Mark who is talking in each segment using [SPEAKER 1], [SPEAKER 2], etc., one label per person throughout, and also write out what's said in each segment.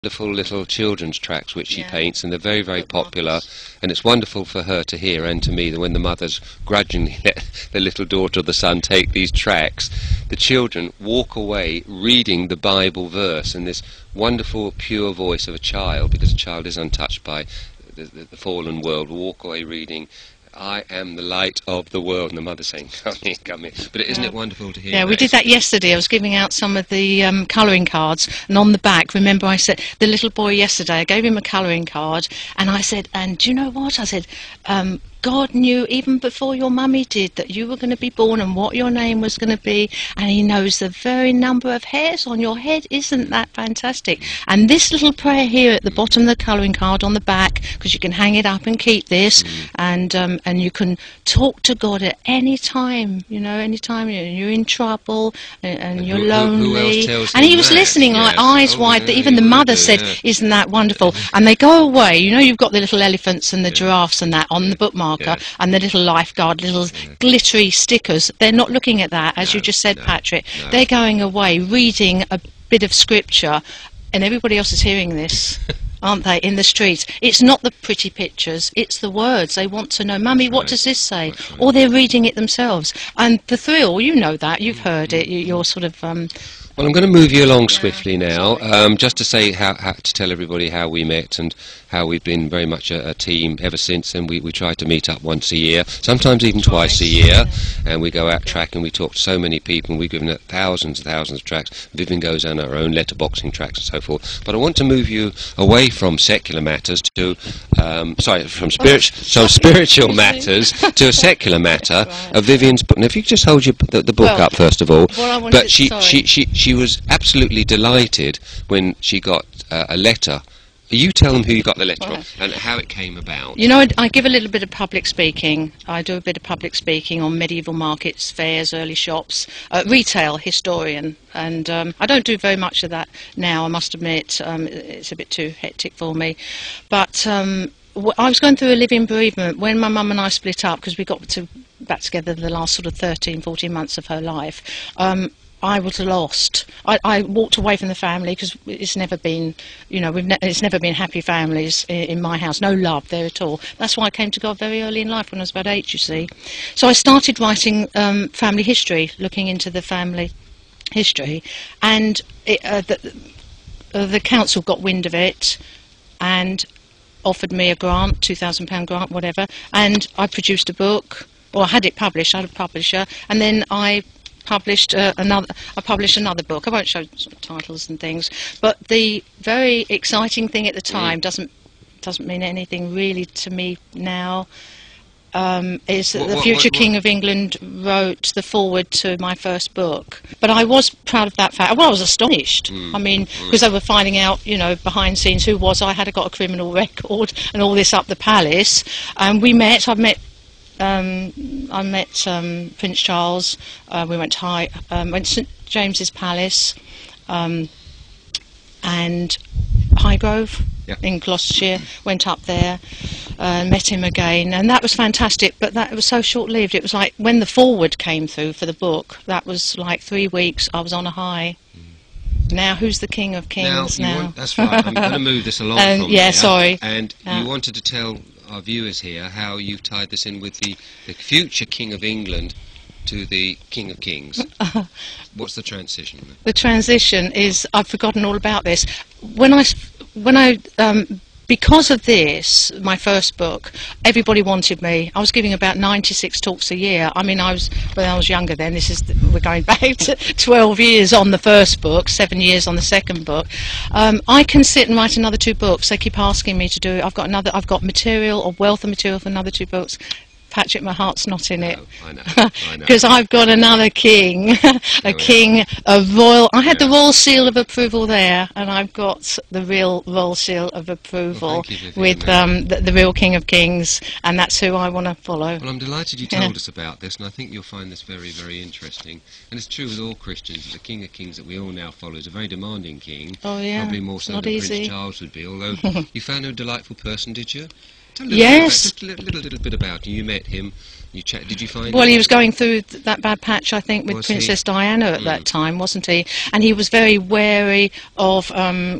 [SPEAKER 1] wonderful little children's tracts which she paints, and they're very, very popular. And it's wonderful for her to hear, and to me, that when the mothers grudgingly let the little daughter or the son take these tracts, the children walk away reading the Bible verse in this wonderful, pure voice of a child, because a child is untouched by the fallen world, will walk away reading, "I am the light of the world," and the mother saying, "Come here, come here." But isn't it wonderful to hear?
[SPEAKER 2] Yeah, we did that yesterday. I was giving out some of the colouring cards, and on the back, remember I said, the little boy yesterday, I gave him a colouring card, and I said, and do you know what? I said, God knew even before your mummy did that you were going to be born and what your name was going to be, and he knows the very number of hairs on your head. Isn't that fantastic? And this little prayer here at the bottom of the colouring card on the back, because you can hang it up and keep this, and you can talk to God at any time, you know, any time you're in trouble and you're lonely.
[SPEAKER 1] Who else tells
[SPEAKER 2] and he
[SPEAKER 1] him
[SPEAKER 2] was
[SPEAKER 1] that?
[SPEAKER 2] listening like eyes wide.
[SPEAKER 1] Yeah,
[SPEAKER 2] even the mother said,
[SPEAKER 1] yeah.
[SPEAKER 2] "Isn't that wonderful?" And they go away. You know, you've got the little elephants and the giraffes and that on the bookmark. And the little lifeguard, little glittery stickers. They're not looking at that, as you just said, Patrick. They're going away, reading a bit of scripture, and everybody else is hearing this, aren't they, in the streets? It's not the pretty pictures, it's the words. They want to know, "Mummy, what does this say?" Or they're reading it themselves. And the thrill, you know that, you've heard it, you're sort of...
[SPEAKER 1] Well, I'm going to move you along swiftly now, just to say to tell everybody how we met and how we've been very much a team ever since. And we try to meet up once a year, sometimes even twice a year, and we go out track and we talk to so many people. And we've given out thousands and thousands of tracks. Vivian goes on her own letterboxing tracks and so forth. But I want to move you away from secular matters to, from spiritual matters to a secular matter of Vivian's book. Now, if you could just hold the book up first of all. But she was absolutely delighted when she got a letter. You tell them who you got the letter from and how it came about.
[SPEAKER 2] You know, I give a little bit of public speaking. I do a bit of public speaking on medieval markets, fairs, early shops, retail historian. And I don't do very much of that now, I must admit. It's a bit too hectic for me. But I was going through a living bereavement when my mum and I split up, because we got back together the last sort of 13, 14 months of her life. I was lost. I walked away from the family because it's never been, you know, it's never been happy families in my house. No love there at all. That's why I came to God very early in life, when I was about 8, you see. So I started writing family history, looking into the family history, and the council got wind of it and offered me a grant, £2,000 grant, whatever, and I produced a book, or I had it published. I had a publisher, and then I published another book. I won't show titles and things, but the very exciting thing at the time doesn't mean anything really to me now. Is that the future King of England wrote the foreword to my first book. But I was proud of that fact. Well, I was astonished. I mean, because they were finding out, you know, behind scenes who was I. Had got a criminal record and all this up the palace. And we met. I met Prince Charles. We went to went to St James's Palace and Highgrove in Gloucestershire. Went up there, met him again, and that was fantastic. But that was so short-lived. It was like when the foreword came through for the book. That was like 3 weeks. I was on a high. Now, who's the King of Kings now?
[SPEAKER 1] That's right. I'm going to move this along from
[SPEAKER 2] yeah,
[SPEAKER 1] there.
[SPEAKER 2] sorry.
[SPEAKER 1] And you wanted to tell our viewers here how you've tied this in with the future King of England to the King of Kings. What's the transition?
[SPEAKER 2] The transition is, I've forgotten all about this. When I because of this, my first book, everybody wanted me. I was giving about 96 talks a year. I mean, when I was younger then, we're going back to 12 years on the first book, 7 years on the second book. I can sit and write another 2 books. They keep asking me to do it. I've got material, a wealth of material for another 2 books. Patrick, my heart's not in it.
[SPEAKER 1] I know.
[SPEAKER 2] Because I've got another king, king of royal. I had the royal seal of approval there, and I've got the real royal seal of approval with the real King of Kings, and that's who I want to follow.
[SPEAKER 1] Well, I'm delighted you told us about this, and I think you'll find this very, very interesting. And it's true with all Christians. The King of Kings that we all now follow is a very demanding king.
[SPEAKER 2] Oh yeah,
[SPEAKER 1] probably more so than Prince Charles would be. Although you found him a delightful person, did you? Tell a little
[SPEAKER 2] yes.
[SPEAKER 1] Just a little bit about him. You met him Did you find?
[SPEAKER 2] Well, he was going through that bad patch, I think, with
[SPEAKER 1] Was
[SPEAKER 2] Princess
[SPEAKER 1] he?
[SPEAKER 2] Diana at that time, wasn't he? And he was very wary of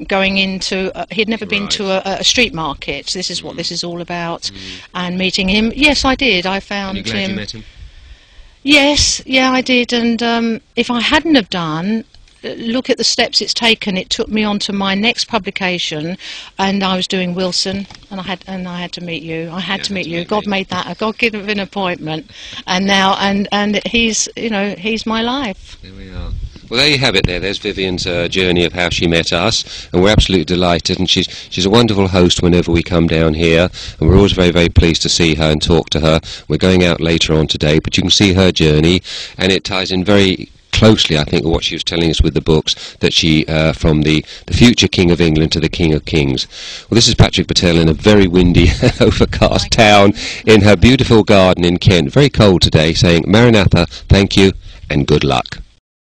[SPEAKER 2] going into. He'd never been
[SPEAKER 1] Right.
[SPEAKER 2] to a street market. This is what this is all about. And meeting him, yes, I did. I
[SPEAKER 1] Are
[SPEAKER 2] found
[SPEAKER 1] you glad
[SPEAKER 2] him.
[SPEAKER 1] you met him?
[SPEAKER 2] Yes, yeah, I did. And if I hadn't have done, look at the steps it's taken. It took me on to my next publication, and I was doing Wilson, and I had to meet you. I had to meet you. God made that a God-given appointment, and now and he's my life.
[SPEAKER 1] There we are. Well, there you have it. There's Vivian's journey of how she met us, and we're absolutely delighted. And she's a wonderful host whenever we come down here, and we're always very, very pleased to see her and talk to her. We're going out later on today, but you can see her journey, and it ties in very closely, I think, with what she was telling us with the books, that she from the future King of England to the King of Kings. Well, this is Patrick Patel in a very windy, overcast town in her beautiful garden in Kent. Very cold today, saying Maranatha, thank you, and good luck.